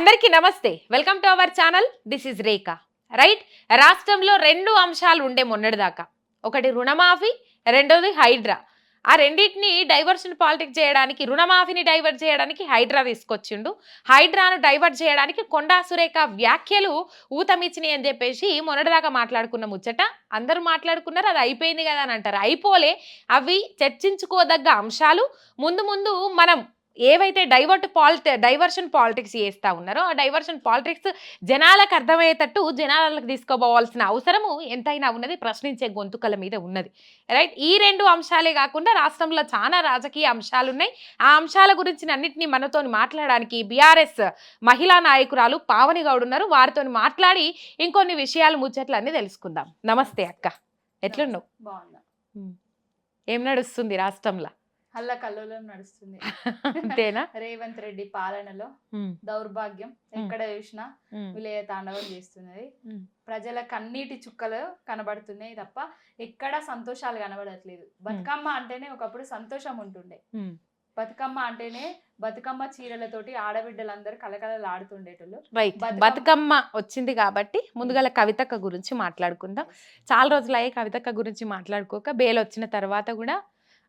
అందరికీ నమస్తే. Welcome to our channel. This is Rekha. Right, రాష్ట్రంలో రెండు అంశాలు ఉండే మొన్నటిదాకా. ఒకటి రుణమాఫీ, రెండోది హైడ్రా. ఆ రెండింటిని డైవర్షన్ పాలిటిక్స్ చేయడానికి, రుణమాఫీని డైవర్ట్ చేయడానికి హైడ్రా తీసుకొచ్చిండు. హైడ్రాను డైవర్ట్ చేయడానికి కొండా సురేఖ వ్యాఖ్యలు ఊతమిచ్చినాయి అని చెప్పేసి మొన్నటిదాకా మాట్లాడుకున్న ముచ్చట అందరూ మాట్లాడుకున్నారు. అది అయిపోయింది కదా అని అంటారు. అయిపోలే. అవి చర్చించుకోదగ్గ అంశాలు. ముందు ముందు మనం ఏవైతే డైవర్షన్ పాలిటిక్స్ చేస్తూ ఉన్నారో ఆ డైవర్షన్ పాలిటిక్స్ జనాలకు అర్థమయ్యేటట్టు జనాలకు తీసుకోపోవాల్సిన అవసరము ఎంతైనా ఉన్నది, ప్రశ్నించే గొంతుకల మీద ఉన్నది. రైట్, ఈ రెండు అంశాలే కాకుండా రాష్ట్రంలో చాలా రాజకీయ అంశాలు ఉన్నాయి. ఆ అంశాల గురించి అన్నింటినీ మనతో మాట్లాడడానికి బీఆర్ఎస్ మహిళా నాయకురాలు పావని గౌడ్ ఉన్నారు. వారితో మాట్లాడి ఇంకొన్ని విషయాలు ముచ్చట్లు అన్ని తెలుసుకుందాం. నమస్తే అక్క, ఎట్లున్నావు? బాగున్నా. ఏం నడుస్తుంది రాష్ట్రంలో? హల్ల కల్లోలం నడుస్తుంది. అంతేనా? రేవంత్ రెడ్డి పాలనలో దౌర్భాగ్యం ఎక్కడ చూసినా విలయ తాండవం చేస్తున్నది. ప్రజలకు అన్నిటి చుక్కలు కనబడుతున్నాయి తప్ప ఎక్కడ సంతోషాలు కనబడట్లేదు. బతుకమ్మ అంటేనే ఒకప్పుడు సంతోషం ఉంటుండే. బతుకమ్మ అంటేనే బతుకమ్మ చీరలతోటి ఆడబిడ్డలందరూ కలకలలు ఆడుతుండేటోళ్ళు. బతుకమ్మ వచ్చింది కాబట్టి ముందుగా కవితక్క గురించి మాట్లాడుకుందాం. చాలా రోజులు అయ్యే కవితక్క గురించి మాట్లాడుకోక. బెయిల్ వచ్చిన తర్వాత కూడా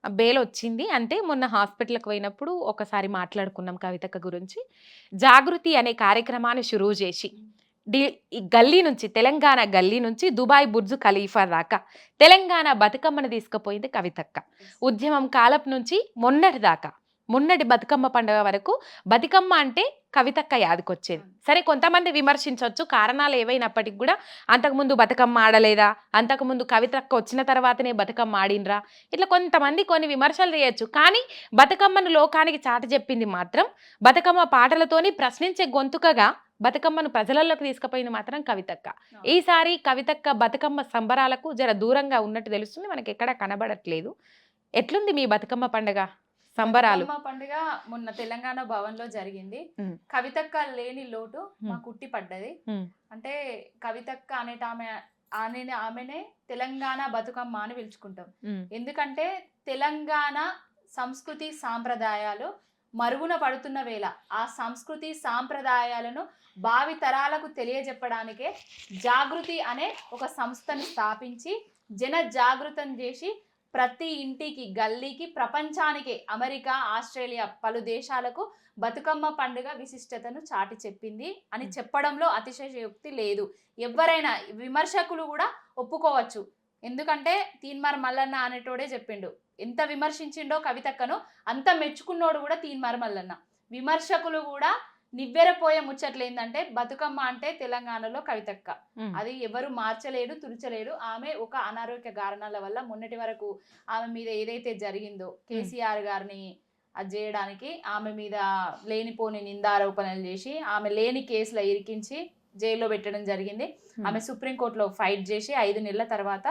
బెయిల్ వచ్చింది అంటే మొన్న హాస్పిటల్కి పోయినప్పుడు ఒకసారి మాట్లాడుకున్నాం కవితక్క గురించి. జాగృతి అనే కార్యక్రమాన్ని షురువు చేసి ఈ గల్లీ నుంచి, తెలంగాణ గల్లీ నుంచి దుబాయ్ బుర్జు ఖలీఫా దాకా తెలంగాణ బతుకమ్మను తీసుకుపోయింది కవితక్క. ఉద్యమం కాలపు నుంచి మొన్నటి బతుకమ్మ పండుగ వరకు బతుకమ్మ అంటే కవితక్క యాదకొచ్చేది. సరే, కొంతమంది విమర్శించవచ్చు, కారణాలు ఏవైనప్పటికి కూడా అంతకుముందు బతుకమ్మ ఆడలేదా, అంతకుముందు కవితక్క వచ్చిన తర్వాతనే బతుకమ్మ ఆడినరా, ఇట్లా కొంతమంది కొన్ని విమర్శలు చేయొచ్చు. కానీ బతుకమ్మను లోకానికి చాటి చెప్పింది మాత్రం బతుకమ్మ పాటలతోని ప్రశ్నించే గొంతుకగా బతుకమ్మను ప్రజలలోకి తీసుకుపోయింది మాత్రం కవితక్క. ఈసారి కవితక్క బతుకమ్మ సంబరాలకు జర దూరంగా ఉన్నట్టు తెలుస్తుంది, మనకి ఎక్కడ కనబడట్లేదు. ఎట్లుంది మీ బతుకమ్మ పండుగ సంబరాలు? పండుగ మొన్న తెలంగాణ భవన్ లో జరిగింది. కవితక్క లేని లోటు మా కుట్టి పడ్డది. అంటే కవితక్క ఆమెనే తెలంగాణ బతుకమ్మ అని పిలుచుకుంటాం. ఎందుకంటే తెలంగాణ సంస్కృతి సాంప్రదాయాలు మరుగున పడుతున్న వేళ ఆ సంస్కృతి సాంప్రదాయాలను భావి తరాలకు తెలియజెప్పడానికే జాగృతి అనే ఒక సంస్థను స్థాపించి జన జాగృతం చేసి ప్రతి ఇంటికి, గల్లీకి, ప్రపంచానికి, అమెరికా, ఆస్ట్రేలియా పలు దేశాలకు బతుకమ్మ పండుగ విశిష్టతను చాటి చెప్పింది అని చెప్పడంలో అతిశయోక్తి లేదు. ఎవరైనా విమర్శకులు కూడా ఒప్పుకోవచ్చు. ఎందుకంటే తీన్మార్ మల్లన్న అనేటోడే చెప్పిండు, ఎంత విమర్శించిండో కవితక్కను అంత మెచ్చుకున్నోడు కూడా తీన్మార్ మల్లన్న. విమర్శకులు కూడా నివ్వెరపోయే ముచ్చట్లు ఏంటంటే బతుకమ్మ అంటే తెలంగాణలో కవితక్క. అది ఎవరు మార్చలేడు, తుడిచలేడు. ఆమె ఒక అనారోగ్య కారణాల వల్ల మొన్నటి వరకు ఆమె మీద ఏదైతే జరిగిందో కేసీఆర్ గారిని అది చేయడానికి ఆమె మీద లేనిపోని నిందారోపణలు చేసి ఆమె లేని కేసులో ఇరికించి జైల్లో పెట్టడం జరిగింది. ఆమె సుప్రీంకోర్టులో ఫైట్ చేసి 5 నెలల తర్వాత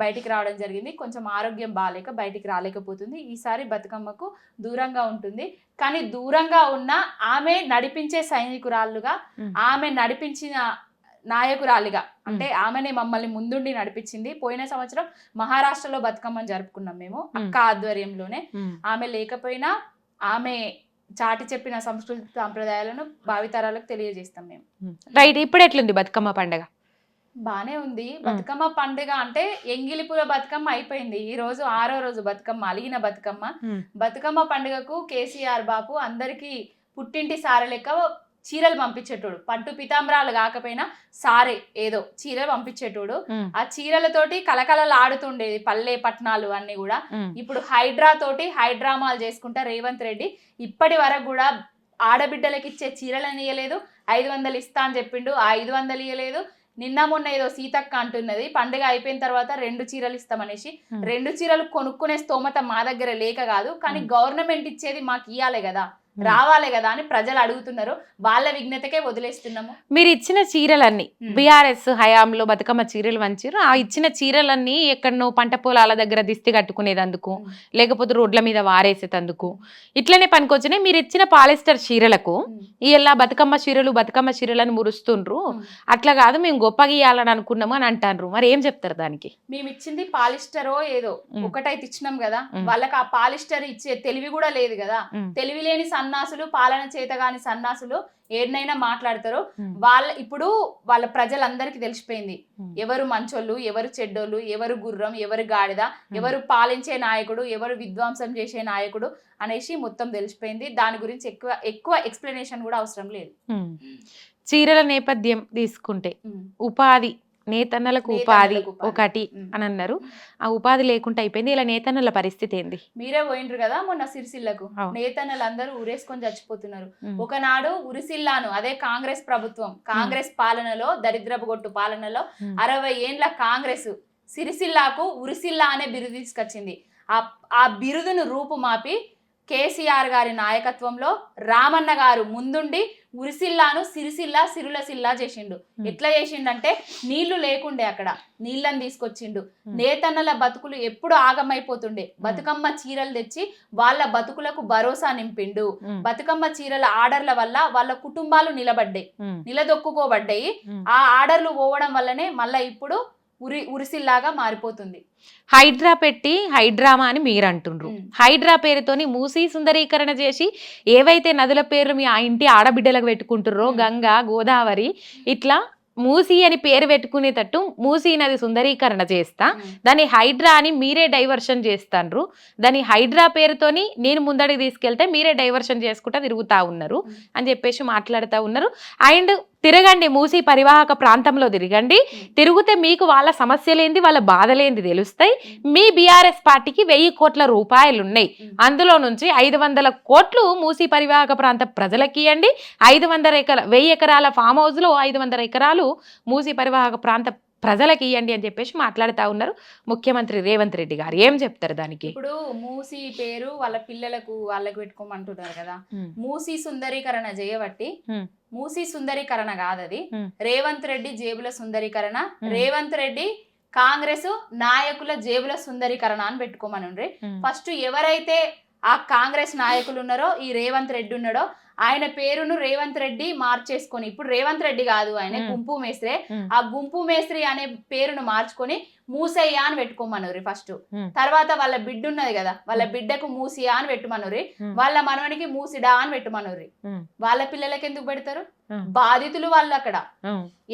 బయటికి రావడం జరిగింది. కొంచెం ఆరోగ్యం బాగాలేక బయటికి రాలేకపోతుంది. ఈసారి బతుకమ్మకు దూరంగా ఉంటుంది. కానీ దూరంగా ఉన్న ఆమె నడిపించే సైనికురాళ్ళుగా, ఆమె నడిపించిన నాయకురాలిగా, అంటే ఆమెనే మమ్మల్ని ముందుండి నడిపించింది. పోయిన సంవత్సరం మహారాష్ట్రలో బతుకమ్మని జరుపుకున్నాం మేము అక్క ఆధ్వర్యంలోనే. ఆమె లేకపోయినా ఆమె చాటి చెప్పిన సంస్కృతి సాంప్రదాయాలను భావితరాలకు తెలియజేస్తాం మేము. రైట్, ఇప్పుడు ఎట్లుంది బతుకమ్మ పండుగ? బానే ఉంది. బతుకమ్మ పండుగ అంటే ఎంగిలిపూల బతుకమ్మ అయిపోయింది. ఈ రోజు 6వ రోజు బతుకమ్మ, అలిగిన బతుకమ్మ. బతుకమ్మ పండుగకు కేసీఆర్ బాపు అందరికి పుట్టింటి సారె లెక్క చీరలు పంపించేటోడు. పట్టు పితాంబరాలు కాకపోయినా సారే ఏదో చీరలు పంపించేటోడు. ఆ చీరలతోటి కలకలలు ఆడుతుండేది పల్లె పట్టణాలు అన్ని కూడా. ఇప్పుడు హైడ్రా తోటి హైడ్రామాలు చేసుకుంటా రేవంత్ రెడ్డి ఇప్పటి వరకు కూడా ఆడబిడ్డలకి ఇచ్చే చీరలను ఇయ్యలేదు. 500 ఇస్తా అని చెప్పిండు, ఆ 500 ఇయ్యలేదు. నిన్న మొన్న ఏదో సీతక్క అంటున్నది పండుగ అయిపోయిన తర్వాత 2 చీరలు ఇస్తామనేసి. 2 చీరలు కొనుక్కునే స్తోమత మా దగ్గర లేక కాదు, కానీ గవర్నమెంట్ ఇచ్చేది మాకు ఇయ్యాలి కదా, రావాలి కదా అని ప్రజలు అడుగుతున్నారు. వాళ్ళ విజ్ఞతకే వదిలేస్తున్నాము. మీరు ఇచ్చిన చీరలన్నీ బీఆర్ఎస్ హయాంలో బతుకమ్మ చీరలు వంచారు. ఆ ఇచ్చిన చీరలన్నీ ఎక్కడనో పంట పొలాల దగ్గర దిష్టి కట్టుకునేదందుకు, లేకపోతే రోడ్ల మీద వారేసేటందుకు ఇట్లనే పనికొచ్చినాయి. మీరు ఇచ్చిన పాలిస్టర్ చీరలకు ఇలా బతుకమ్మ చీరలను మురుస్తుండ్రు. అట్లా కాదు, మేము గొప్పగా ఇయ్యాలని అనుకున్నాము అని అంటారు. మరి ఏం చెప్తారు దానికి? మేము ఇచ్చింది పాలిస్టరో ఏదో ఒకటైతే ఇచ్చినాం కదా, వాళ్ళకి ఆ పాలిస్టర్ ఇచ్చే తెలివి కూడా లేదు కదా. తెలివి లేని సన్నాసులు, పాలన చేతగాని సన్నాసులు ఏడనైనా మాట్లాడతారు. ఉమ్, ఇప్పుడు వాళ్ళ ప్రజలందరికీ తెలిసిపోయింది ఉమ్, ఎవరు మంచోళ్ళు, ఎవరు చెడ్డోళ్ళు, ఎవరు గుర్రం, ఎవరు గాడిద, ఎవరు పాలించే నాయకుడు, ఎవరు విధ్వంసం చేసే నాయకుడు అనేసి మొత్తం తెలిసిపోయింది. దాని గురించి ఎక్కువ ఎక్కువ ఎక్స్ప్లెనేషన్ కూడా అవసరం లేదు. ఉమ్. చీరల నేపథ్యం తీసుకుంటే ఉమ్. ఉపాధి, నేతన్నలకు ఉపాధి నేతన్నలకు ఉపాధి. ఒకటి ఉమ్. అని అన్నారు. ఆ ఉపాధి లేకుండా అయిపోయింది. ఇలా నేతన్నల పరిస్థితి ఏంది? మీరే పోయిండ్రు కదా మొన్న సిరిసిల్లకు, అవును. నేతన్నలు అందరూ ఊరేసుకొని చచ్చిపోతున్నారు. ఉమ్, ఒకనాడు ఉరిసిల్లాను, అదే కాంగ్రెస్ ప్రభుత్వం, కాంగ్రెస్ పాలనలో, దరిద్రపు గొట్టు పాలనలో ఉమ్, 60 ఏండ్ల కాంగ్రెస్ సిరిసిల్లాకు ఉరిసిల్లా అనే బిరుదు తీసుకొచ్చింది. ఆ బిరుదును రూపుమాపి కేసీఆర్ గారి నాయకత్వంలో రామన్న గారు ముందుండి ఉరిసిల్లాను సిరిసిల్లా సిరులసిల్లా చేసిండు. ఎట్లా చేసిండంటే నీళ్లు లేకుండే అక్కడ నీళ్ళని తీసుకొచ్చిండు. నేతన్నల బతుకులు ఎప్పుడు ఆగమైపోతుండే. బతుకమ్మ చీరలు తెచ్చి వాళ్ళ బతుకులకు భరోసా నింపిండు. బతుకమ్మ చీరల ఆర్డర్ల వల్ల వాళ్ళ కుటుంబాలు నిలబడ్డాయి, నిలదొక్కుకోబడ్డాయి. ఆ ఆర్డర్లు పోవడం వల్లనే మళ్ళీ ఇప్పుడు ఉరిసిల్లాగా మారిపోతుంది. హైడ్రా పెట్టి హైడ్రామా అని మీరు అంటుండ్రు. హైడ్రా పేరుతోని మూసీ సుందరీకరణ చేసి ఏవైతే నదుల పేర్లు మీ ఆ ఇంటి ఆడబిడ్డలకు పెట్టుకుంటుర్రో, గంగా, గోదావరి, ఇట్లా మూసీ అని పేరు పెట్టుకునేటట్టు మూసీ నది సుందరీకరణ చేస్తా, దాన్ని హైడ్రా అని మీరే డైవర్షన్ చేస్తాండ్రు. దాని హైడ్రా పేరుతోని నేను ముందడికి తీసుకెళ్తే మీరే డైవర్షన్ చేసుకుంటా తిరుగుతా ఉన్నారు అని చెప్పేసి మాట్లాడుతూ ఉన్నారు. అండ్ తిరగండి, మూసీ పరివాహక ప్రాంతంలో తిరగండి. తిరిగితే మీకు వాళ్ళ సమస్యలేంది, వాళ్ళ బాధలేంది తెలుస్తాయి. మీ బీఆర్ఎస్ పార్టీకి 1000 కోట్ల రూపాయలు ఉన్నాయి. అందులో నుంచి 500 కోట్లు మూసీ పరివాహక ప్రాంత ప్రజలకి ఇవ్వండి. 1000 ఎకరాల ఫామ్ హౌస్ లో 500 ఎకరాలు మూసీ పరివాహక ప్రాంత ప్రజలకి ఇవ్వండి అని చెప్పేసి మాట్లాడుతూ ఉన్నారు ముఖ్యమంత్రి రేవంత్ రెడ్డి గారు. ఏం చెప్తారు దానికి? ఇప్పుడు మూసీ పేరు వాళ్ళ పిల్లలకు వాళ్ళకు పెట్టుకోమంటున్నారు కదా. మూసీ సుందరీకరణ చేయబట్టి మూసీ సుందరీకరణ కాదది, రేవంత్ రెడ్డి జేబుల సుందరీకరణ, రేవంత్ రెడ్డి కాంగ్రెస్ నాయకుల జేబుల సుందరీకరణ అని పెట్టుకోమనండి. ఫస్ట్ ఎవరైతే ఆ కాంగ్రెస్ నాయకులు ఉన్నారో, ఈ రేవంత్ రెడ్డి ఉన్నాడో, ఆయన పేరును రేవంత్ రెడ్డి మార్చేసుకొని, ఇప్పుడు రేవంత్ రెడ్డి కాదు, ఆయన గుంపు మేస్త్రే, ఆ గుంపు మేస్త్రి అనే పేరును మార్చుకొని మూసయ్య అని పెట్టుకోమనురి ఫస్ట్. తర్వాత వాళ్ళ బిడ్డ ఉన్నది కదా, వాళ్ళ బిడ్డకు మూసియా అని పెట్టుమనురి, వాళ్ళ మనవనికి మూసిడా అని పెట్టుమనురి. వాళ్ళ పిల్లలకి ఎందుకు పెడతారు? బాధితులు వాళ్ళు అక్కడ.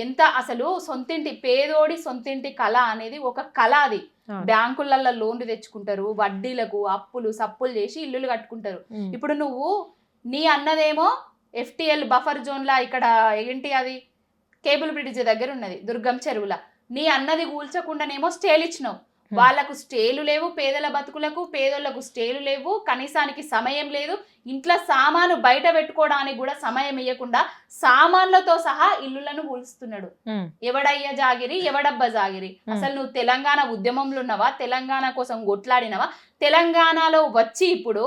ఎంత అసలు సొంతింటి పేదోడి సొంతింటి కళ అనేది ఒక కళ. అది బ్యాంకులలో లోన్లు తెచ్చుకుంటారు, వడ్డీలకు అప్పులు సప్పులు చేసి ఇల్లులు కట్టుకుంటారు. ఇప్పుడు నువ్వు నీ అన్నదేమో FTL బఫర్ జోన్ లా ఇక్కడ ఏంటి అది కేబుల్ బ్రిడ్జ్ దగ్గర ఉన్నది దుర్గం చెరువుల, నీ అన్నది కూల్చకుండానేమో స్టేలు ఇచ్చినావు. వాళ్ళకు స్టేలు లేవు, పేదల బతుకులకు పేదోళ్లకు స్టేలు లేవు, కనీసానికి సమయం లేదు. ఇంట్లో సామాను బయట పెట్టుకోవడానికి కూడా సమయం ఇవ్వకుండా సామాన్లతో సహా ఇల్లులను కూల్స్తున్నాడు. ఎవడయ్య జాగిరి, ఎవడబ్బ జాగిరి? అసలు నువ్వు తెలంగాణ ఉద్యమంలో ఉన్నావా? తెలంగాణ కోసం కొట్లాడినవా? తెలంగాణలో వచ్చి ఇప్పుడు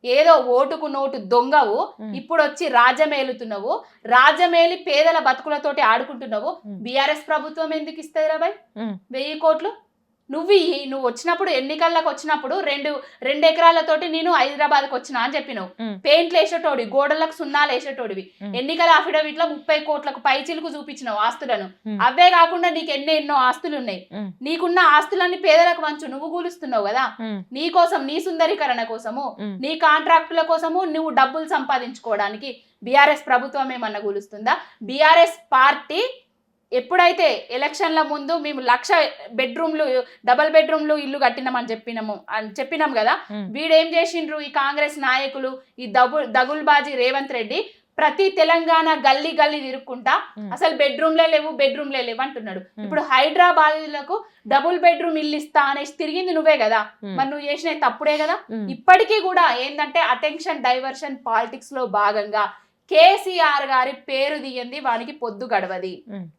ఏదో ఓటుకు నోటు దొంగవు, ఇప్పుడు వచ్చి రాజ్యమేలుతున్నావు, రాజ్యమేలి పేదల బతుకులతోటి ఆడుకుంటున్నావు. బీఆర్ఎస్ ప్రభుత్వం ఎందుకు ఇస్తుంది రా బాయ్ 1000 కోట్లు? నువ్వు వచ్చినప్పుడు ఎన్నికల్లోకి వచ్చినప్పుడు 2 ఎకరాలతోటి నేను హైదరాబాద్కి వచ్చినా అని చెప్పినావు. పెయింట్లు వేసేటోడి, గోడలకు సున్నాలు వేసేటోడివి. ఎన్నికల అఫిడవిట్ లో 30 కోట్లకు పైచిలుకు చూపించినావు ఆస్తులను. అవే కాకుండా నీకు ఎన్నో ఆస్తులు ఉన్నాయి. నీకున్న ఆస్తులన్నీ పేదలకు వంచు, నువ్వు కూలుస్తున్నావు కదా. నీ కోసం, నీ సుందరీకరణ కోసము, నీ కాంట్రాక్టుల కోసము నువ్వు డబ్బులు సంపాదించుకోవడానికి బీఆర్ఎస్ ప్రభుత్వం ఏమన్నా కూలుస్తుందా? బీఆర్ఎస్ పార్టీ ఎప్పుడైతే ఎలక్షన్ల ముందు మేము 1,00,000 బెడ్రూమ్లు, డబల్ బెడ్రూమ్లు ఇల్లు కట్టినామని చెప్పినాం కదా, వీడేం చేసిండ్రు ఈ కాంగ్రెస్ నాయకులు, ఈ దగుల్బాజీ రేవంత్ రెడ్డి ప్రతి తెలంగాణ గల్లీ గల్లీ తిరుక్కుంటా అసలు బెడ్రూమ్లే లేవు అంటున్నాడు. ఇప్పుడు హైదరాబాద్లకు డబుల్ బెడ్రూమ్ ఇల్లు ఇస్తా అనేసి తిరిగింది నువ్వే కదా, మరి నువ్వు చేసిన తప్పుడే కదా. ఇప్పటికీ కూడా ఏంటంటే అటెన్షన్ డైవర్షన్ పాలిటిక్స్ లో భాగంగా కేసీఆర్ గారి పేరు తీయంది వానికి పొద్దు గడవది.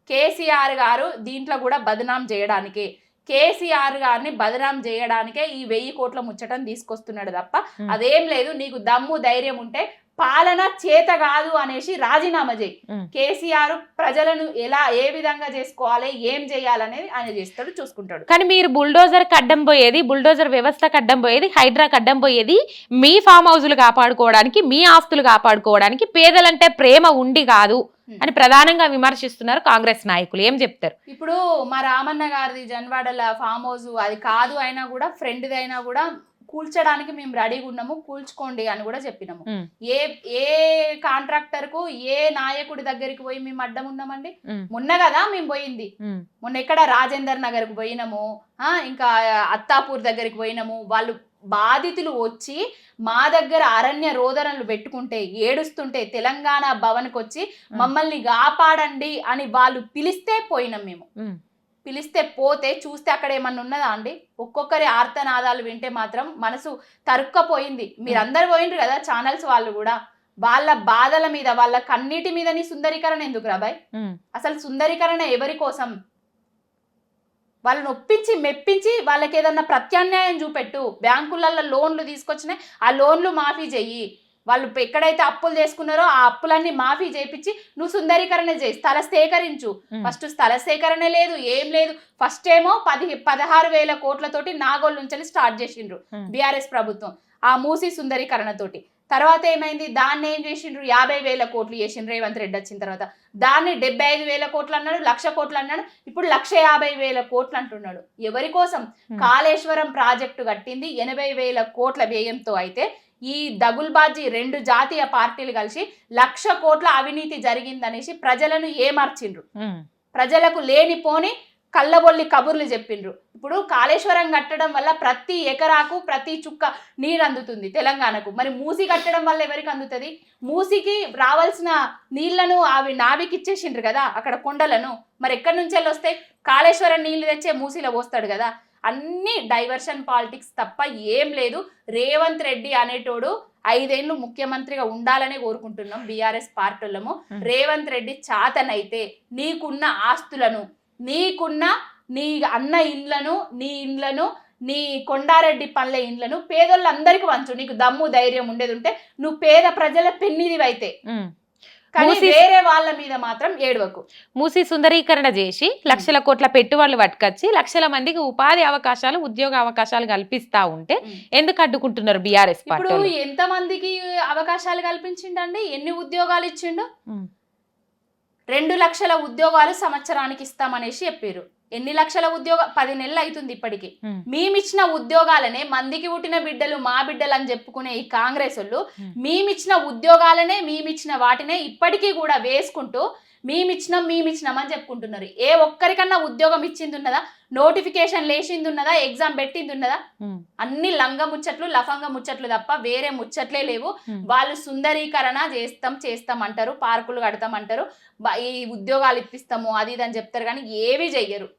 కేసీఆర్ గారు దీంట్లో కూడా బదనాం చేయడానికి, కేసీఆర్ గారిని బదనాం చేయడానికే ఈ 1000 కోట్ల ముచ్చటం తీసుకొస్తున్నాడు తప్ప అదేం లేదు. నీకు దమ్ము ధైర్యం ఉంటే పాలన చేత కాదు అనేసి రాజీనామా చేయి. కేసీఆర్ ప్రజలను ఏ విధంగా చేసుకోవాలి, ఏం చేయాలనేది ఆయన చేస్తాడు, చూసుకుంటాడు. కానీ మీరు బుల్డోజర్ కడ్డం పోయేది, బుల్డోజర్ వ్యవస్థ కడ్డం పోయేది, హైడ్రా కడ్డం పోయేది మీ ఫామ్ హౌజులు కాపాడుకోవడానికి, మీ ఆస్తులు కాపాడుకోవడానికి, పేదలంటే ప్రేమ ఉండి కాదు అని ప్రధానంగా విమర్శిస్తున్నారు కాంగ్రెస్ నాయకులు. ఏం చెప్తారు? ఇప్పుడు మా రామన్న గారిది జన్వాడల ఫామ్ హౌస్ అది కాదు అయినా కూడా, ఫ్రెండ్ది అయినా కూడా కూల్చడానికి మేము రెడీగా ఉన్నాము, కూల్చుకోండి అని కూడా చెప్పినాము. ఉమ్, ఏ కాంట్రాక్టర్ కు ఏ నాయకుడి దగ్గరికి పోయి మేము అడ్డం ఉన్నామండి? ఉమ్, మొన్న కదా మేము పోయింది, ఉమ్, మొన్న ఎక్కడ రాజేందర్ నగర్కి పోయినాము, ఇంకా అత్తాపూర్ దగ్గరికి పోయినాము. వాళ్ళు బాధితులు వచ్చి మా దగ్గర అరణ్య రోదనలు పెట్టుకుంటే ఏడుస్తుంటే తెలంగాణ భవన్కి వచ్చి మమ్మల్ని కాపాడండి అని వాళ్ళు పిలిస్తే పోయినాం మేము. ఉమ్, పిలిస్తే పోతే చూస్తే అక్కడ ఏమన్నా ఉన్నదా అండి? ఒక్కొక్కరి ఆర్తనాదాలు వింటే మాత్రం మనసు తరుక్కపోయింది. మీరందరు పోయిండ్రు కదా ఛానల్స్ వాళ్ళు కూడా, వాళ్ళ బాధల మీద వాళ్ళ కన్నీటి మీదని సుందరీకరణ ఎందుకు రాబాయ్? ఉమ్, అసలు సుందరీకరణ ఎవరి కోసం? వాళ్ళని ఒప్పించి మెప్పించి వాళ్ళకి ఏదన్నా ప్రత్యామ్నాయం చూపెట్టు. బ్యాంకులలో లోన్లు తీసుకొచ్చినాయి, ఆ లోన్లు మాఫీ చెయ్యి. వాళ్ళు ఎక్కడైతే అప్పులు చేసుకున్నారో ఆ అప్పులన్నీ మాఫీ చేయించి నువ్వు సుందరీకరణ చేయి, స్థల సేకరించు. ఫస్ట్ స్థల సేకరణ లేదు, ఏం లేదు. ఫస్ట్ ఏమో 16,000 కోట్లతోటి నాగోల్ నుంచి స్టార్ట్ చేసిండ్రు బీఆర్ఎస్ ప్రభుత్వం ఆ మూసి సుందరీకరణతోటి. తర్వాత ఏమైంది? దాన్ని ఏం చేసిండ్రు? 50,000 కోట్లు చేసిండ్రు రేవంత్ రెడ్డి వచ్చిన తర్వాత. దాన్ని 75,000 కోట్లు అన్నాడు, 1,00,000 కోట్లు అన్నాడు, ఇప్పుడు 1,50,000 కోట్లు అంటున్నాడు. ఎవరి కోసం? కాళేశ్వరం ప్రాజెక్టు కట్టింది 80,000 కోట్ల వ్యయంతో అయితే ఈ దగుల్బాజీ 2 జాతీయ పార్టీలు కలిసి 1,00,000 కోట్ల అవినీతి జరిగిందనేసి ప్రజలను ఏమార్చిండ్రు. ప్రజలకు లేనిపోని కళ్ళబొల్లి కబుర్లు చెప్పిండ్రు. ఇప్పుడు కాళేశ్వరం కట్టడం వల్ల ప్రతి ఎకరాకు ప్రతి చుక్క నీరు అందుతుంది తెలంగాణకు. మరి మూసి కట్టడం వల్ల ఎవరికి అందుతుంది? మూసికి రావాల్సిన నీళ్లను అవి నావికి ఇచ్చేసిండ్రు కదా అక్కడ కొండలను. మరి ఎక్కడి నుంచి వెళ్ళి వస్తాయి? కాళేశ్వరం నీళ్లు తెచ్చే మూసిలో పోస్తాడు కదా. అన్ని డైవర్షన్ పాలిటిక్స్ తప్ప ఏం లేదు. రేవంత్ రెడ్డి అనేటోడు 5 ఏళ్ళు ముఖ్యమంత్రిగా ఉండాలనే కోరుకుంటున్నాం బీఆర్ఎస్ పార్టీలము. రేవంత్ రెడ్డి చాతనైతే నీకున్న ఆస్తులను, నీకున్న నీ అన్న ఇండ్లను, నీ ఇండ్లను, నీ కొండారెడ్డి పల్లె ఇండ్లను పేదోళ్ళందరికీ వంచు. నీకు దమ్ము ధైర్యం ఉండేది ఉంటే నువ్వు పేద ప్రజల పెన్నిదివైతే, కానీ వేరే వాళ్ళ మీద మాత్రం ఏడవకు. మూసి సుందరీకరణ చేసి 1,00,000 కోట్ల పెట్టుబడులు పట్టుకొచ్చి 1,00,000 మందికి ఉపాధి అవకాశాలు, ఉద్యోగ అవకాశాలు కల్పిస్తా ఉంటే ఎందుకు అడ్డుకుంటున్నారు బీఆర్ఎస్ పార్టీ? ఇప్పుడు ఎంత మందికి అవకాశాలు కల్పించిండండి? ఎన్ని ఉద్యోగాలు ఇచ్చిండు? 2 లక్షల ఉద్యోగాలు సంవత్సరానికి ఇస్తామనేసి చెప్పారు. ఎన్ని లక్షల ఉద్యోగం? 10 నెలలు అవుతుంది ఇప్పటికి. మేమిచ్చిన ఉద్యోగాలనే మందికి పుట్టిన బిడ్డలు మా బిడ్డలు అని చెప్పుకునే ఈ కాంగ్రెస్ వాళ్ళు మేమిచ్చిన ఉద్యోగాలనే, మేమిచ్చిన వాటినే ఇప్పటికీ కూడా వేసుకుంటూ మేమిచ్చినాం అని చెప్పుకుంటున్నారు. ఏ ఒక్కరికన్నా ఉద్యోగం ఇచ్చింది ఉన్నదా? నోటిఫికేషన్ లేచింది ఉన్నదా? ఎగ్జామ్ పెట్టింది ఉన్నదా? అన్ని లంగ ముచ్చట్లు, లఫంగ ముచ్చట్లు తప్ప వేరే ముచ్చట్లే లేవు. వాళ్ళు సుందరీకరణ చేస్తాం అంటారు, పార్కులు కడతాం అంటారు, ఈ ఉద్యోగాలు ఇప్పిస్తాము అది ఇది అని చెప్తారు, కానీ ఏవి చెయ్యరు.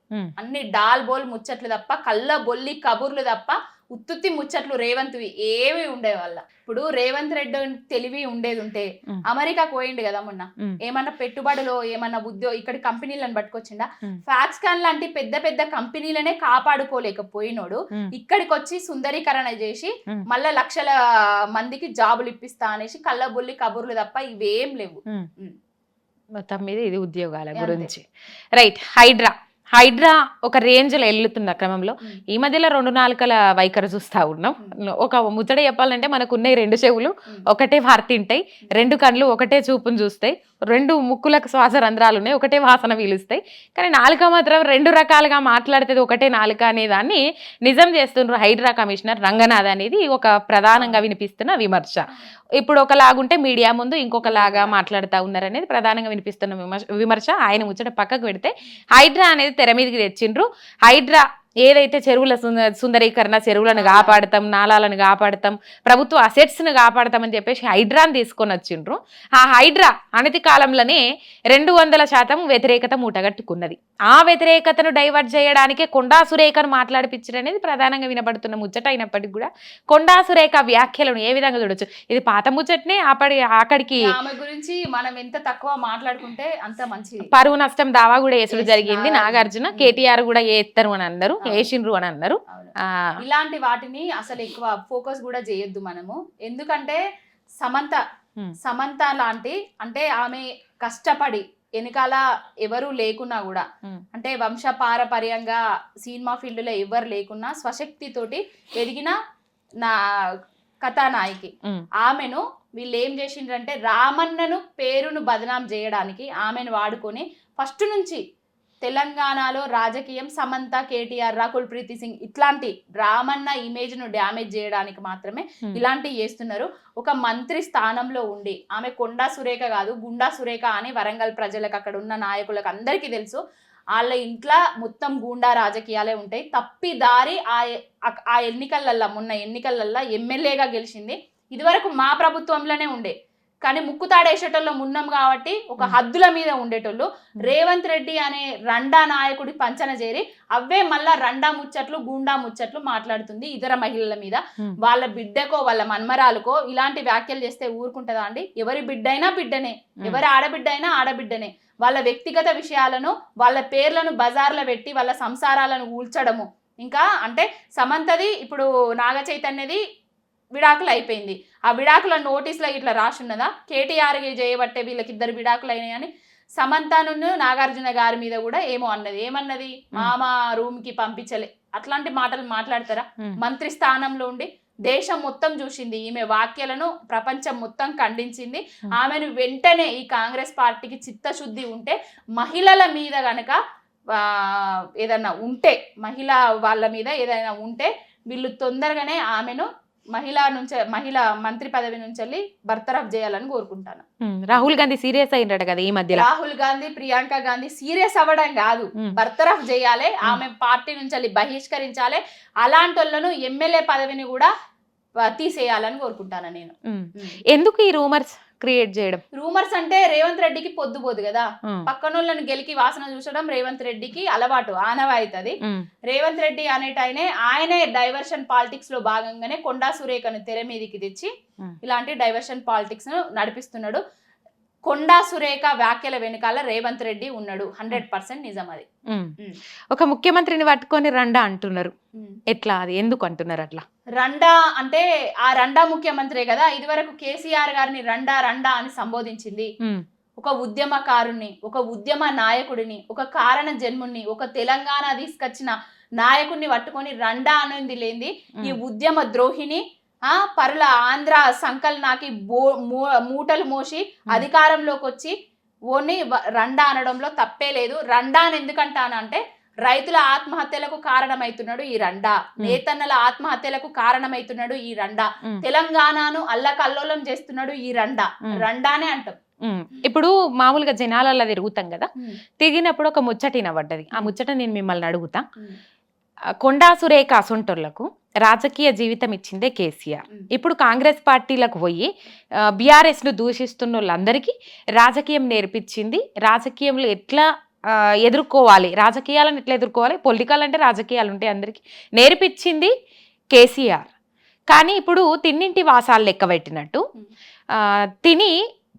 అన్ని డాల్ బోల్ ముచ్చట్లు తప్ప, కళ్ళ బొల్లి కబుర్లు తప్ప ఉత్తుత్తి ముచ్చట్లు రేవంత్వి ఏవి ఉండే వాళ్ళ. ఇప్పుడు రేవంత్ రెడ్డి తెలివి ఉండేది ఉంటే అమెరికాకు పోయిండు కదా మొన్న, ఏమన్నా పెట్టుబడులు ఏమన్నా ఇక్కడ కంపెనీలను పట్టుకొచ్చిండా? ఫాక్స్కాన్ లాంటి పెద్ద పెద్ద కంపెనీలనే కాపాడుకోలేకపోయినోడు ఇక్కడికి వచ్చి సుందరీకరణ చేసి మళ్ళా 1,00,000 మందికి జాబులు ఇప్పిస్తా అనేసి కళ్ళబొల్లి కబుర్లు తప్ప ఇవేం లేవు. మొత్తం మీద ఇది ఉద్యోగాల గురించి. రైట్. హైడ్రా ఒక రేంజ్లో వెళ్తున్న క్రమంలో ఈ మధ్యలో 2 నాలుకల వైఖరి చూస్తా ఉన్నాం. ఒక ముచ్చట చెప్పాలంటే మనకున్న 2 చెవులు ఒకటే వార్త తింటాయి, 2 కళ్ళు ఒకటే చూపును చూస్తాయి, 2 ముక్కులకు శ్వాస రంధ్రాలు ఉన్నాయి, ఒకటే వాసన పీలుస్తాయి. కానీ నాలుక మాత్రం 2 రకాలుగా మాట్లాడితే ఒకటే నాలుక అనే దాన్ని నిజం చేస్తున్నారు హైడ్రా కమిషనర్ రంగనాథ్ అనేది ఒక ప్రధానంగా వినిపిస్తున్న విమర్శ. ఇప్పుడు ఒకలాగుంటే మీడియా ముందు ఇంకొకలాగా మాట్లాడుతూ ఉన్నారనేది ప్రధానంగా వినిపిస్తున్న విమర్శ. ఆయన ముచ్చట పక్కకు పెడితే హైడ్రా అనేది తెర మీదకి తెచ్చిండ్రు. హైడ్రా ఏదైతే చెరువుల సుందరీకరణ, చెరువులను కాపాడతాం, నాలాలను కాపాడతాం, ప్రభుత్వ అసెట్స్ను కాపాడతామని చెప్పేసి హైడ్రాని తీసుకొని వచ్చిండ్రు. ఆ హైడ్రా అనతి కాలంలోనే 200% వ్యతిరేకత మూటగట్టుకున్నది. ఆ వ్యతిరేకతను డైవర్ట్ చేయడానికే కొండా సురేఖను మాట్లాడిపించడం అనేది ప్రధానంగా వినబడుతున్న ముచ్చట అయినప్పటికీ కూడా కొండా సురేఖ వ్యాఖ్యలను ఏ విధంగా చూడొచ్చు? ఇది పాత ముచ్చటనే, అక్కడికి ఆమె గురించి మనం ఎంత తక్కువ మాట్లాడుకుంటే అంత మంచిది. పరువు నష్టం దావా కూడా వేసుడు జరిగింది. నాగార్జున, కేటీఆర్ కూడా వేస్తారు అని అన్నారు, వేసిండ్రు అని అన్నారు. ఇలాంటి వాటిని అసలు ఎక్కువ ఫోకస్ కూడా చేయొద్దు మనము. ఎందుకంటే సమంత లాంటి, అంటే ఆమె కష్టపడి వెనకాల ఎవరు లేకున్నా కూడా, అంటే వంశపారపర్యంగా సినిమా ఫీల్డ్లో ఎవరు లేకున్నా స్వశక్తితోటి ఎదిగిన నా కథానాయకి ఆమెను వీళ్ళు ఏం చేసిండ్రంటే రామన్నను పేరును బదనాం చేయడానికి ఆమెను వాడుకొని ఫస్ట్ నుంచి తెలంగాణలో రాజకీయం సమంత, కేటీఆర్, రాకుల్ ప్రీతి సింగ్ ఇట్లాంటి రామన్న ఇమేజ్ ను డ్యామేజ్ చేయడానికి మాత్రమే ఇలాంటివి చేస్తున్నారు. ఒక మంత్రి స్థానంలో ఉండి ఆమె కొండా సురేఖ కాదు గుండా సురేఖ అని వరంగల్ ప్రజలకు అక్కడ ఉన్న నాయకులకు అందరికీ తెలుసు. వాళ్ళ ఇంట్లో మొత్తం గూండా రాజకీయాలే ఉంటాయి. తప్పిదారి ఆ ఎన్నికలల్లో మొన్న ఎన్నికలల్లో ఎమ్మెల్యేగా గెలిచింది. ఇదివరకు మా ప్రభుత్వంలోనే ఉండే, కానీ ముక్కుతాడేసేటోళ్ళు ఉన్నాం కాబట్టి ఒక హద్దుల మీద ఉండేటోళ్ళు. రేవంత్ రెడ్డి అనే రండా నాయకుడి పంచన చేరి అవే మళ్ళా రండా ముచ్చట్లు గూండా ముచ్చట్లు మాట్లాడుతుంది ఇతర మహిళల మీద. వాళ్ళ బిడ్డకో వాళ్ళ మన్మరాలకో ఇలాంటి వ్యాఖ్యలు చేస్తే ఊరుకుంటుందా అండి? ఎవరి బిడ్డైనా బిడ్డనే, ఎవరి ఆడబిడ్డ అయినా ఆడబిడ్డనే. వాళ్ళ వ్యక్తిగత విషయాలను వాళ్ళ పేర్లను బజార్లో పెట్టి వాళ్ళ సంసారాలను ఊల్చడము. ఇంకా అంటే సమంతది ఇప్పుడు నాగ చైతన్యది విడాకులు అయిపోయింది. ఆ విడాకుల నోటీసులో ఇట్లా రాసున్నదా? కేటీఆర్ చేయబట్టే వీళ్ళకి 2 విడాకులు అయినాయని సమంతను నాగార్జున గారి మీద కూడా ఏమన్నది మామ రూమ్ కి పంపించలే, అట్లాంటి మాటలు మాట్లాడతారా? మంత్రి స్థానంలో ఉండి దేశం మొత్తం చూసింది ఈమె వ్యాఖ్యలను, ప్రపంచం మొత్తం ఖండించింది. ఆమెను వెంటనే ఈ కాంగ్రెస్ పార్టీకి చిత్తశుద్ధి ఉంటే మహిళల మీద గనక ఏదైనా ఉంటే, వాళ్ళ మీద ఏదైనా ఉంటే వీళ్ళు తొందరగానే ఆమెను మహిళా మంత్రి పదవి నుంచి వెళ్ళి బర్తరఫ్ చేయాలని కోరుకుంటాను. రాహుల్ గాంధీ సీరియస్ అయినట్టు కదా ఈ మధ్య. రాహుల్ గాంధీ, ప్రియాంక గాంధీ సీరియస్ అవ్వడం కాదు, బర్తరఫ్ చేయాలి, ఆమె పార్టీ నుంచి వెళ్ళి బహిష్కరించాలి. అలాంటి వాళ్ళను ఎమ్మెల్యే పదవిని కూడా తీసేయాలని కోరుకుంటాను నేను. ఎందుకు ఈ రూమర్స్ క్రియేట్ చేయడం? రూమర్స్ అంటే రేవంత్ రెడ్డికి పొద్దుపోదు కదా, పక్కనోళ్ళని గెలికి వాసన చూసడం రేవంత్ రెడ్డికి అలవాటు, ఆనవాయితది. రేవంత్ రెడ్డి ఆయనే డైవర్షన్ పాలిటిక్స్ లో భాగంగానే కొండా సురేఖను తెర మీదకి తెచ్చి ఇలాంటి డైవర్షన్ పాలిటిక్స్ ను నడిపిస్తున్నాడు. కొండా సురేఖ వ్యాఖ్యల వెనుకాల రేవంత్ రెడ్డి ఉన్నాడు, 100% నిజం అది. ఒక ముఖ్యమంత్రిని పట్టుకొని రండా అంటున్నారు, ఎట్లా? అది ఎందుకు అంటున్నారు అట్లా? రండా అంటే ఆ రండా ముఖ్యమంత్రే కదా. ఇదివరకు కేసీఆర్ గారిని రండా రండా అని సంబోధించింది. ఒక ఉద్యమకారుణ్ణి, ఒక ఉద్యమ నాయకుడిని, ఒక కారణ జన్ముణ్ణి, ఒక తెలంగాణ తీసుకొచ్చిన నాయకుడిని పట్టుకొని రండా అనేది లేంది ఈ ఉద్యమ ద్రోహిని, పరుల ఆంధ్ర సంకల్ నాకి మూటలు మోసి అధికారంలోకి వచ్చి ఓన్ని రండా అనడంలో తప్పే లేదు. రండా అని ఎందుకంటానంటే రైతుల ఆత్మహత్యలకు కారణమైతున్నాడు ఈ రండా, నేతన్నల ఆత్మహత్యలకు కారణమైతున్నాడు ఈ రండా, తెలంగాణను అల్లకల్లోలం చేస్తున్నాడు ఈ రండానే అంటాం. ఇప్పుడు మామూలుగా జనాలలో తిరుగుతాం కదా, తిరిగినప్పుడు ఒక ముచ్చట పడ్డది. ఆ ముచ్చట నేను మిమ్మల్ని అడుగుతా. కొండా సురేఖ అసొంటోళ్లకు రాజకీయ జీవితం ఇచ్చిందే కేసీఆర్. ఇప్పుడు కాంగ్రెస్ పార్టీలకు పోయి బీఆర్ఎస్ ను దూషిస్తున్న వాళ్ళందరికీ రాజకీయం నేర్పించింది. రాజకీయంలో ఎట్లా ఎదుర్కోవాలి, రాజకీయాలను ఎట్లా ఎదుర్కోవాలి, పొలిటికల్ అంటే రాజకీయాలు ఉంటాయి అందరికీ, నేర్పించింది కేసీఆర్. కానీ ఇప్పుడు తిన్నింటి వాసాలు లెక్క పెట్టినట్టు తిని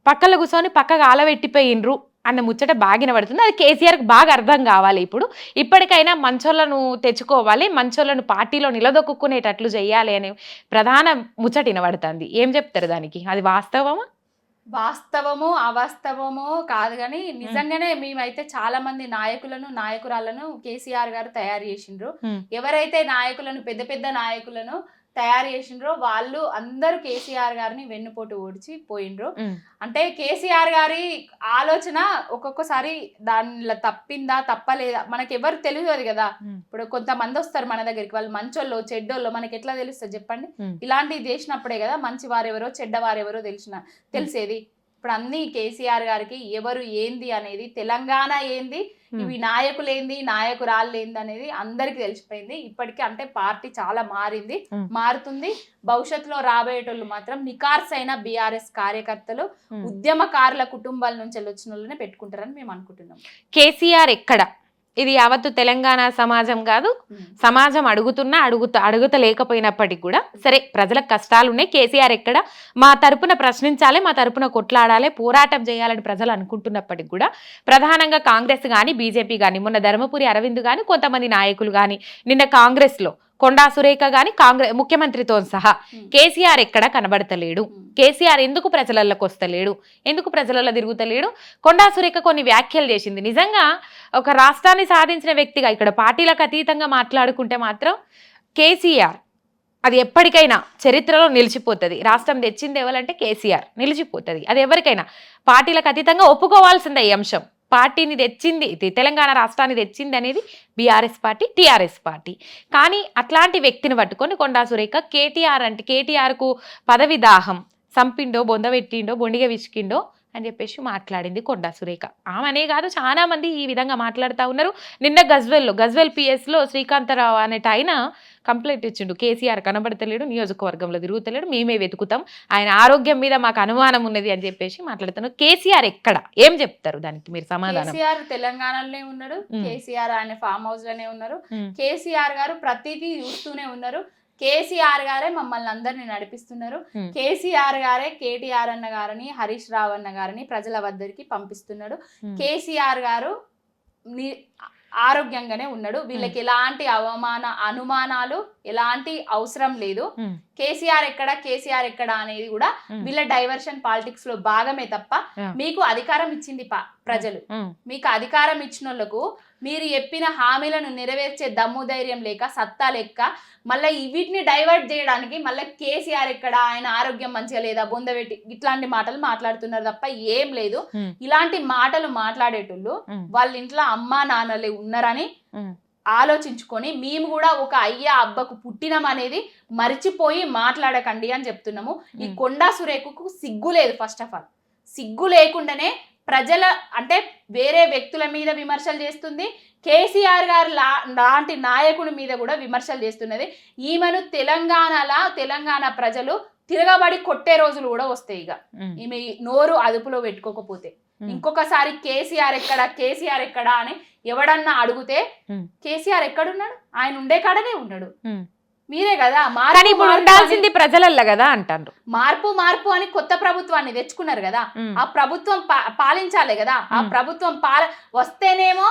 పక్కల కూర్చొని పక్కగా ఆలబెట్టిపోయినరు అన్న ముచ్చట బాగా పడుతుంది. అది కేసీఆర్కి బాగా అర్థం కావాలి. ఇప్పటికైనా మంచోళ్ళను తెచ్చుకోవాలి, మంచోళ్ళను పార్టీలో నిలదొక్కునేటట్లు చేయాలి అనే ప్రధాన ముచ్చట వినబడుతుంది. ఏం చెప్తారు దానికి? అది వాస్తవమా? వాస్తవము అవాస్తవము కాదు, కానీ నిజంగానే మేమైతే చాలా మంది నాయకురాలను కేసీఆర్ గారు తయారు చేసిండ్రు. ఎవరైతే నాయకులను పెద్ద పెద్ద నాయకులను తయారు చేసిండ్రో వాళ్ళు అందరూ కేసీఆర్ గారిని వెన్నుపోటు ఓడిచి పోయిండ్రు. అంటే కేసీఆర్ గారి ఆలోచన ఒక్కొక్కసారి దానిలో తప్పిందా తప్పలేదా మనకి ఎవరు తెలియదు కదా. ఇప్పుడు కొంతమంది వస్తారు మన దగ్గరికి, వాళ్ళు మంచోళ్ళు చెడ్డోళ్ళు మనకి ఎట్లా తెలుస్తుంది చెప్పండి? ఇలాంటివి చేసినప్పుడే కదా మంచి వారెవరో చెడ్డవారెవరో తెలిసేది. ఇప్పుడు అన్ని కేసీఆర్ గారికి ఎవరు ఏంది అనేది, తెలంగాణ ఏంది, ఇవి నాయకులు ఏంది, నాయకురాళ్ళు ఏంది అనేది అందరికి తెలిసిపోయింది ఇప్పటికీ. అంటే పార్టీ చాలా మారుతుంది. భవిష్యత్తులో రాబోయేటోళ్ళు మాత్రం నికార్సైన బీఆర్ఎస్ కార్యకర్తలు, ఉద్యమకారుల కుటుంబాల నుంచి వచ్చిన వాళ్ళనే పెట్టుకుంటారని మేము అనుకుంటున్నాం. కేసీఆర్ ఎక్కడ? ఇది యావత్తు తెలంగాణ సమాజం కాదు, సమాజం అడుగుతలేకపోయినప్పటికీ కూడా సరే ప్రజలకు కష్టాలు ఉన్నాయి, కేసీఆర్ ఎక్కడ, మా తరపున ప్రశ్నించాలి, మా తరపున కొట్లాడాలి, పోరాటం చేయాలని ప్రజలు అనుకుంటున్నప్పటికీ కూడా ప్రధానంగా కాంగ్రెస్ కానీ బీజేపీ కానీ, మొన్న ధర్మపురి అరవింద్ కానీ కొంతమంది నాయకులు కానీ, నిన్న కాంగ్రెస్లో కొండా సురేఖ గాని కాంగ్రెస్ ముఖ్యమంత్రితో సహా కేసీఆర్ ఎక్కడ కనబడతలేడు. కేసీఆర్ ఎందుకు ప్రజలలోకి వస్తలేడు, ఎందుకు ప్రజలలో తిరుగుతలేడు? కొండా సురేఖ కొన్ని వ్యాఖ్యలు చేసింది. నిజంగా ఒక రాష్ట్రాన్ని సాధించిన వ్యక్తిగా ఇక్కడ పార్టీలకు అతీతంగా మాట్లాడుకుంటే మాత్రం కేసీఆర్ అది ఎప్పటికైనా చరిత్రలో నిలిచిపోతుంది. రాష్ట్రం తెచ్చింది ఎవరంటే కేసీఆర్, నిలిచిపోతుంది. అది ఎవరికైనా పార్టీలకు అతీతంగా ఒప్పుకోవాల్సిందే ఈ అంశం. పార్టీని తెచ్చింది, తెలంగాణ రాష్ట్రాన్ని తెచ్చింది అనేది బీఆర్ఎస్ పార్టీ, టీఆర్ఎస్ పార్టీ. కానీ అట్లాంటి వ్యక్తిని పట్టుకొని కొండా సురేఖ కేటీఆర్ అంటే కేటీఆర్కు పదవి దాహం, సంపిండో బొందబెట్టిండో బొండిగా విసికిండో అని చెప్పేసి మాట్లాడింది కొండా సురేఖ. ఆమెనే కాదు చాలా మంది ఈ విధంగా మాట్లాడుతూ ఉన్నారు. నిన్న గజ్వెల్ పిఎస్లో శ్రీకాంతరావు అనేట ఆయన కంప్లైంట్ ఇచ్చిండు, కేసీఆర్ కనబడతలేడు, నియోజకవర్గంలో తిరుగుతలేడు, మేమే వెతుకుతాం, ఆయన ఆరోగ్యం మీద మాకు అనుమానం ఉన్నది అని చెప్పేసి మాట్లాడుతున్నారు. కేసీఆర్ ఎక్కడ, ఏం చెప్తారు దానికి మీరు సమాధానం? కేసీఆర్ తెలంగాణలోనే ఉన్నారు, కేసీఆర్ ఆయన ఫామ్ హౌస్ లోనే ఉన్నారు, కేసీఆర్ గారు ప్రతిదీ చూస్తూనే ఉన్నారు, కేసీఆర్ గారే మమ్మల్ని అందరినీ నడిపిస్తున్నారు, కేసీఆర్ గారే కేటీఆర్ అన్న గారిని హరీష్ రావు అన్న గారిని ప్రజల వద్దరికి పంపిస్తున్నాడు, కేసీఆర్ గారు ఆరోగ్యంగానే ఉన్నాడు, వీళ్ళకి ఎలాంటి అనుమానాలు ఎలాంటి అవసరం లేదు, కేసీఆర్ ఎక్కడ అనేది కూడా వీళ్ళ డైవర్షన్ పాలిటిక్స్ లో భాగమే తప్ప మీకు అధికారం ఇచ్చింది ప్రజలు, మీకు అధికారం ఇచ్చిన వాళ్ళకు మీరు చెప్పిన హామీలను నెరవేర్చే దమ్ము ధైర్యం లేక సత్తా లెక్క మళ్ళీ వీటిని డైవర్ట్ చేయడానికి మళ్ళీ కేసీఆర్ ఎక్కడ, ఆయన ఆరోగ్యం మంచిగా లేదా, బొందబెట్టి ఇట్లాంటి మాటలు మాట్లాడుతున్నారు తప్ప ఏం లేదు. ఇలాంటి మాటలు మాట్లాడేటోళ్ళు వాళ్ళ ఇంట్లో అమ్మా నాన్నలే ఉన్నారని ఆలోచించుకొని మేము కూడా ఒక అయ్యా అబ్బకు పుట్టినం అనేది మర్చిపోయి మాట్లాడకండి అని చెప్తున్నాము. ఈ కొండా సురేఖకు సిగ్గు లేదు, ఫస్ట్ ఆఫ్ ఆల్ సిగ్గు లేకుండానే ప్రజల అంటే వేరే వ్యక్తుల మీద విమర్శలు చేస్తుంది, కేసీఆర్ గారు లాంటి నాయకుడి మీద కూడా విమర్శలు చేస్తున్నది. ఈమెను తెలంగాణ ప్రజలు తిరగబడి కొట్టే రోజులు కూడా వస్తాయి. ఇక ఈమె నోరు అదుపులో పెట్టుకోకపోతే ఇంకొకసారి కేసీఆర్ ఎక్కడా అని ఎవడన్నా అడిగితే కేసీఆర్ ఎక్కడున్నాడు, ఆయన ఉండే కాడనే ఉన్నాడు, మీరే కదా ఉండాల్సింది ప్రజలల్ల కదా అంటారు. మార్పు అని కొత్త ప్రభుత్వాన్ని తెచ్చుకున్నారు కదా, ఆ ప్రభుత్వం పాలించాలి కదా, ఆ ప్రభుత్వం వస్తేనేమో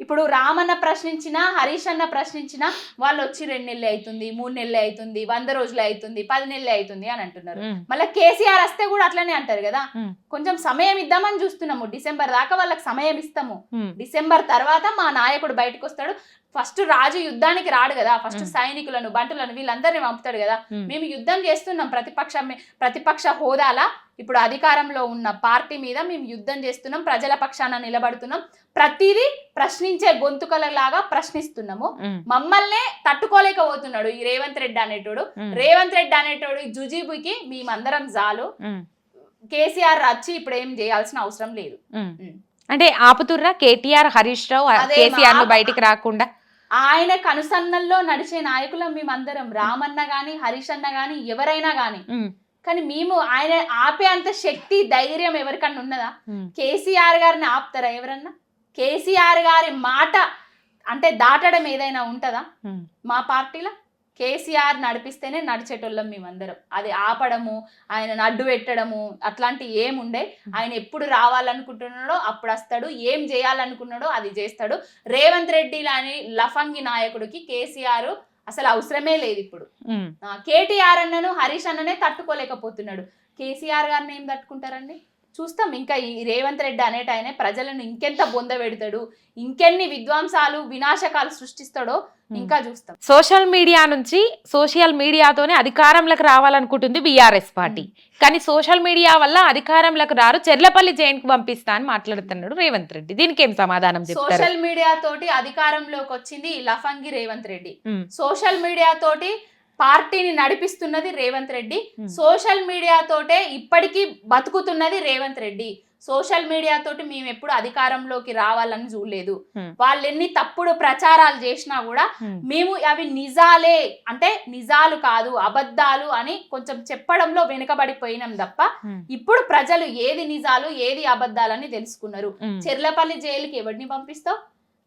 ఇప్పుడు రామన్న ప్రశ్నించినా హరీష్ అన్న ప్రశ్నించినా వాళ్ళు వచ్చి 2 నెలలు అవుతుంది, 3 నెలలు అవుతుంది, 100 రోజులు అవుతుంది, 10 నెలలు అవుతుంది అని అంటున్నారు. మళ్ళీ కేసీఆర్ వస్తే కూడా అట్లనే అంటారు కదా, కొంచెం సమయం ఇద్దామని చూస్తున్నాము, డిసెంబర్ దాకా వాళ్ళకి సమయం ఇస్తాము, డిసెంబర్ తర్వాత మా నాయకుడు బయటకు వస్తాడు, ఫస్ట్ రాజు యుద్ధానికి రాడు కదా, ఫస్ట్ సైనికులను బంటులను వీళ్ళందరినీ పంపుతాడు కదా, మేము యుద్ధం చేస్తున్నాం ప్రతిపక్ష హోదాలా ఇప్పుడు అధికారంలో ఉన్న పార్టీ మీద మేము యుద్ధం చేస్తున్నాం, ప్రజల పక్షాన నిలబడుతున్నాం, ప్రతిదీ ప్రశ్నించే గొంతుకలలాగా ప్రశ్నిస్తున్నాము, మమ్మల్నే తట్టుకోలేకపోతున్నాడు ఈ రేవంత్ రెడ్డి అనేటోడు ఈ జుజీబుకి మేమందరం జాలు, కేసీఆర్ వచ్చి ఇప్పుడు ఏం చేయాల్సిన అవసరం లేదు. అంటే ఆపుతుర్రా కేటీఆర్ హరీష్ రావు కేసీఆర్ బయటికి రాకుండా? ఆయనకు అనుసంధానంలో నడిచే నాయకులం మేమందరం, రామన్న గాని హరీష్ అన్న గాని ఎవరైనా గాని, కానీ మేము ఆయన ఆపే అంత శక్తి ధైర్యం ఎవరికన్నా ఉన్నదా? కేసీఆర్ గారిని ఆపుతారా ఎవరన్నా? కేసీఆర్ గారి మాట అంటే దాటడం ఏదైనా ఉంటదా మా పార్టీలో? కేసీఆర్ నడిపిస్తేనే నడిచేటోళ్ళం మేమందరం, అది ఆపడము ఆయన అడ్డు పెట్టడము అట్లాంటి ఏముండే, ఆయన ఎప్పుడు రావాలనుకుంటున్నాడో అప్పుడు వస్తాడు, ఏం చేయాలనుకున్నాడో అది చేస్తాడు. రేవంత్ రెడ్డి లాని లఫంగి నాయకుడికి కేసీఆర్ అసలు అవసరమే లేదు. ఇప్పుడు కేటీఆర్ అన్నను హరీష్ అన్ననే తట్టుకోలేకపోతున్నాడు, కేసీఆర్ గారిని ఏం తట్టుకుంటారండి? చూస్తాం ఇంకా ఈ రేవంత్ రెడ్డి అనేట ఆయన ప్రజలను ఇంకెంత బొంద పెడతాడు, ఇంకెన్ని విధ్వంసాలు వినాశకాలు సృష్టిస్తాడో ఇంకా చూస్తాం. సోషల్ మీడియాతోనే అధికారంలోకి రావాలనుకుంటుంది బీఆర్ఎస్ పార్టీ, కానీ సోషల్ మీడియా వల్ల అధికారంలోకి రారు, చెర్లపల్లి జైన్కు పంపిస్తా అని మాట్లాడుతున్నాడు రేవంత్ రెడ్డి. దీనికి ఏం సమాధానం చెప్తారు? సోషల్ మీడియా తోటి అధికారంలోకి వచ్చింది లఫంగి రేవంత్ రెడ్డి, సోషల్ మీడియా తోటి పార్టీని నడిపిస్తున్నది రేవంత్ రెడ్డి, సోషల్ మీడియా తోటే ఇప్పటికీ బతుకుతున్నది రేవంత్ రెడ్డి. సోషల్ మీడియా తోటి మేము ఎప్పుడు అధికారంలోకి రావాలని చూడలేదు, వాళ్ళు ఎన్ని తప్పుడు ప్రచారాలు చేసినా కూడా మేము అవి నిజాలే అంటే నిజాలు కాదు అబద్ధాలు అని కొంచెం చెప్పడంలో వెనుకబడిపోయినాం తప్ప ఇప్పుడు ప్రజలు ఏది నిజాలు ఏది అబద్ధాలని తెలుసుకున్నారు. చెర్లపల్లి జైలుకి ఎవరిని పంపిస్తావు?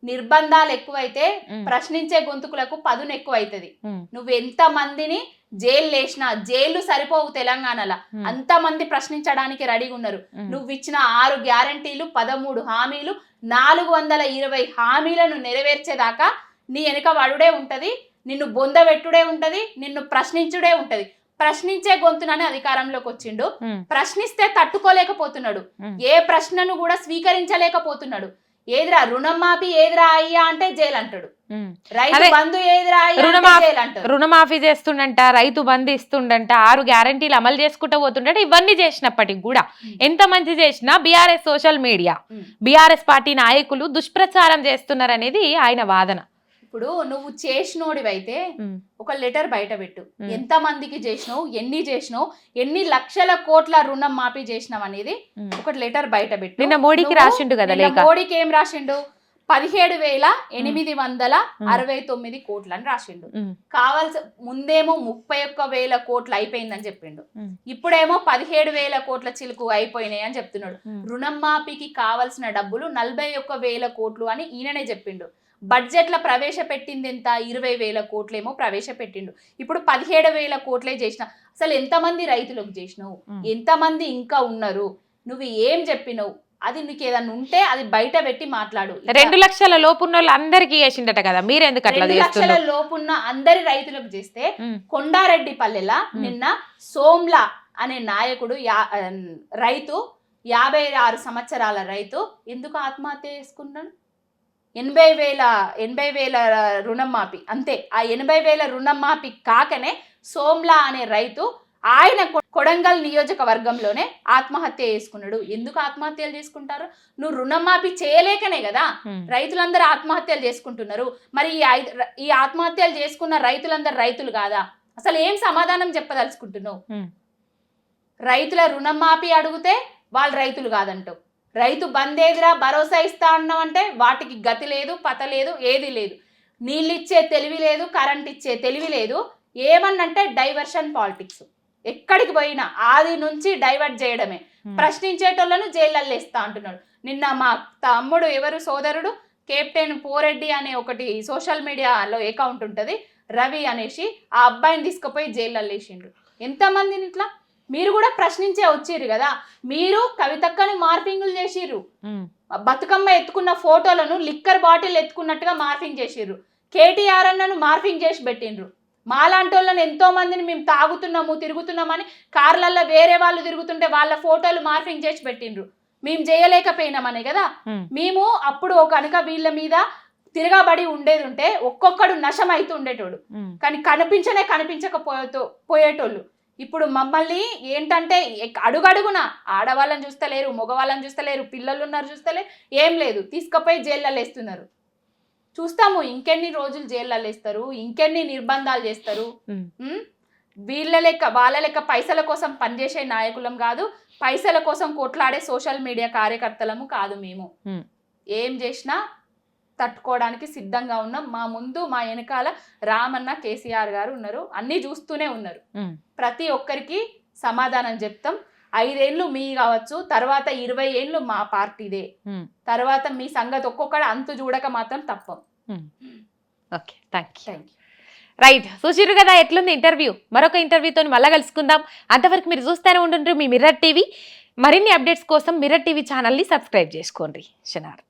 నిర్బంధాలు ఎక్కువైతే ప్రశ్నించే గొంతుకులకు పదును ఎక్కువైతుంది. నువ్వు ఎంత మందిని జైలు వేసినా జైలు సరిపోవు తెలంగాణలో, అంతమంది ప్రశ్నించడానికి రెడీగా ఉన్నారు. నువ్వు ఇచ్చిన 6 గ్యారంటీలు 13 హామీలు 420 హామీలను నెరవేర్చేదాకా నీ వెనుక వడుడే ఉంటది, నిన్ను బొందబెట్టుడే ఉంటది, నిన్ను ప్రశ్నించుడే ఉంటది. ప్రశ్నించే గొంతునని అధికారంలోకి వచ్చిండు, ప్రశ్నిస్తే తట్టుకోలేకపోతున్నాడు, ఏ ప్రశ్నను కూడా స్వీకరించలేకపోతున్నాడు. ఏదిరా రుణం మాపి ఏదిరా అయ్యా అంటే జైలు అంటాడు, రైతు అదే, బంధు ఏదిరా అయ్యా అంటే రుణమాఫీ జైలు అంటాడు. రుణమాఫీ చేస్తుండంట, రైతు బంధు ఇస్తుండంట, 6 గ్యారంటీలు అమలు చేసుకుంటూ పోతుండట. ఇవన్నీ చేసినప్పటికి కూడా ఎంత మంచి చేసినా BRS social media, BRS party నాయకులు దుష్ప్రచారం చేస్తున్నారు అనేది ఆయన వాదన. ఇప్పుడు నువ్వు చేసినోడివైతే ఒక లెటర్ బయట పెట్టు, ఎంత మందికి చేసినావు, ఎన్ని చేసినావు, ఎన్ని లక్షల కోట్ల రుణం మాఫీ చేసినావు అనేది ఒక లెటర్ బయట పెట్టు. నిన్న మోడీకి రాసిండు కదా లేఖ. మోడీకి ఏం రాసిండు? 17,869 కోట్లు అని రాసిండు. కావాల్సి ముందేమో 31,000 కోట్లు అయిపోయిందని చెప్పిండు, ఇప్పుడేమో 17,000 కోట్ల చిలుకు అయిపోయినాయి అని చెప్తున్నాడు. రుణం మాఫీకి కావాల్సిన డబ్బులు 41,000 కోట్లు అని ఈయననే చెప్పిండు. బడ్జెట్ లో ప్రవేశపెట్టింది ఎంత? 20,000 కోట్లేమో ప్రవేశపెట్టిండు. ఇప్పుడు 17,000 కోట్లే చేసిన. అసలు ఎంతమంది రైతులకు చేసినావు, ఎంతమంది ఇంకా ఉన్నారు, నువ్వు ఏం చెప్పినావు, అది నీకు ఏదన్నా ఉంటే అది బయట పెట్టి మాట్లాడు. 2 లక్షల లోపున్న వాళ్ళు అందరికీ చేసిండట కదా, మీరెందుకు అట్లా 2 లక్షల లోపున్న అందరి రైతులకు చేస్తే కొండారెడ్డి పల్లెల నిన్న సోమ్లా అనే నాయకుడు రైతు 56 సంవత్సరాల రైతు ఎందుకు ఆత్మహత్య చేసుకున్నాడు? 80,000 రుణం మాఫీ అంతే. ఆ 80,000 రుణం మాఫీ కాకనే సోమ్లా అనే రైతు ఆయన కొడంగల్ నియోజకవర్గంలోనే ఆత్మహత్య చేసుకున్నాడు. ఎందుకు ఆత్మహత్యలు చేసుకుంటారు? నువ్వు రుణమాఫీ చేయలేకనే కదా రైతులందరూ ఆత్మహత్యలు చేసుకుంటున్నారు. మరి ఈ ఆత్మహత్యలు చేసుకున్న రైతులందరూ రైతులు కాదా? అసలు ఏం సమాధానం చెప్పదలుచుకుంటున్నావు? రైతుల రుణమాఫీ అడిగితే వాళ్ళు రైతులు కాదంటావు, రైతు బందేదిరా భరోసా ఇస్తా అన్నావు అంటే వాటికి గతి లేదు, పత లేదు, ఏది లేదు. నీళ్ళు ఇచ్చే తెలివి లేదు, కరెంట్ ఇచ్చే తెలివి లేదు. ఏమన్నంటే డైవర్షన్ పాలిటిక్స్. ఎక్కడికి పోయినా ఆది నుంచి డైవర్ట్ చేయడమే. ప్రశ్నించేటోళ్లను జైళ్ళల్లో వేస్తా అంటున్నాడు. నిన్న మా తమ్ముడు సోదరుడు కెప్టెన్ పోరెడ్డి అనే ఒకటి సోషల్ మీడియాలో అకౌంట్ ఉంటుంది, రవి అనేసి, ఆ అబ్బాయిని తీసుకుపోయి జైళ్ళల్లో వేసిండ్రు. ఎంతమందిని ఇట్లా మీరు కూడా ప్రశ్నించే వచ్చిర్రు కదా. మీరు కవితక్కని మార్ఫింగ్లు చేసిర్రు, బతుకమ్మ ఎత్తుకున్న ఫోటోలను లిక్కర్ బాటిల్ ఎత్తుకున్నట్టుగా మార్ఫింగ్ చేసిర్రు. కేటీఆర్ అన్నను మార్ఫింగ్ చేసి పెట్టిండ్రు. మాలాంటి వాళ్ళని ఎంతో మందిని మేము తాగుతున్నాము తిరుగుతున్నామని కార్లల్లో వేరే వాళ్ళు తిరుగుతుంటే వాళ్ళ ఫోటోలు మార్ఫింగ్ చేసి పెట్టిండ్రు. మేము చేయలేకపోయినామనే కదా. మేము అప్పుడు కనుక వీళ్ళ మీద తిరగబడి ఉండేది ఉంటే ఒక్కొక్కడు నశం అవుతూ ఉండేటోడు, కానీ కనిపించకపోయేటోళ్ళు. ఇప్పుడు మమ్మల్ని ఏంటంటే అడుగడుగున ఆడవాళ్ళని చూస్తలేరు, మగవాళ్ళని చూస్తలేరు, పిల్లలు ఉన్నారు చూస్తలేరు, ఏం లేదు, తీసుకుపోయి జైళ్ళల్లో వేస్తున్నారు. చూస్తాము ఇంకెన్ని రోజులు జైళ్ళల్లో వేస్తారు, ఇంకెన్ని నిర్బంధాలు చేస్తారు. వీళ్ళ లెక్క వాళ్ళ లెక్క పైసల కోసం పనిచేసే నాయకులం కాదు, పైసల కోసం కొట్లాడే సోషల్ మీడియా కార్యకర్తలము కాదు. మేము ఏం చేసినా తట్టుకోవడానికి సిద్ధంగా ఉన్నాం. మా ముందు మా వెనకాల రామన్న కేసీఆర్ గారు ఉన్నారు, అన్నీ చూస్తూనే ఉన్నారు. ప్రతి ఒక్కరికి సమాధానం చెప్తాం. 5 ఏళ్ళు మీ కావచ్చు, తర్వాత 20 ఏళ్ళు మా పార్టీదే, తర్వాత మీ సంగతి ఒక్కొక్కడు అంతు చూడక మాత్రం తప్పం. Okay, thank you. రైట్, చూసిర్రు కదా ఎట్లుంది ఇంటర్వ్యూ. మరొక ఇంటర్వ్యూతో మళ్ళీ కలుసుకుందాం. అంతవరకు మీరు చూస్తూనే ఉంటుండ్రు మీ మిర్రర్ టీవీ. మరిన్ని అప్డేట్స్ కోసం మిర్రర్ టీవీ ఛానల్ని సబ్స్క్రైబ్ చేసుకోండి. శనార్థి.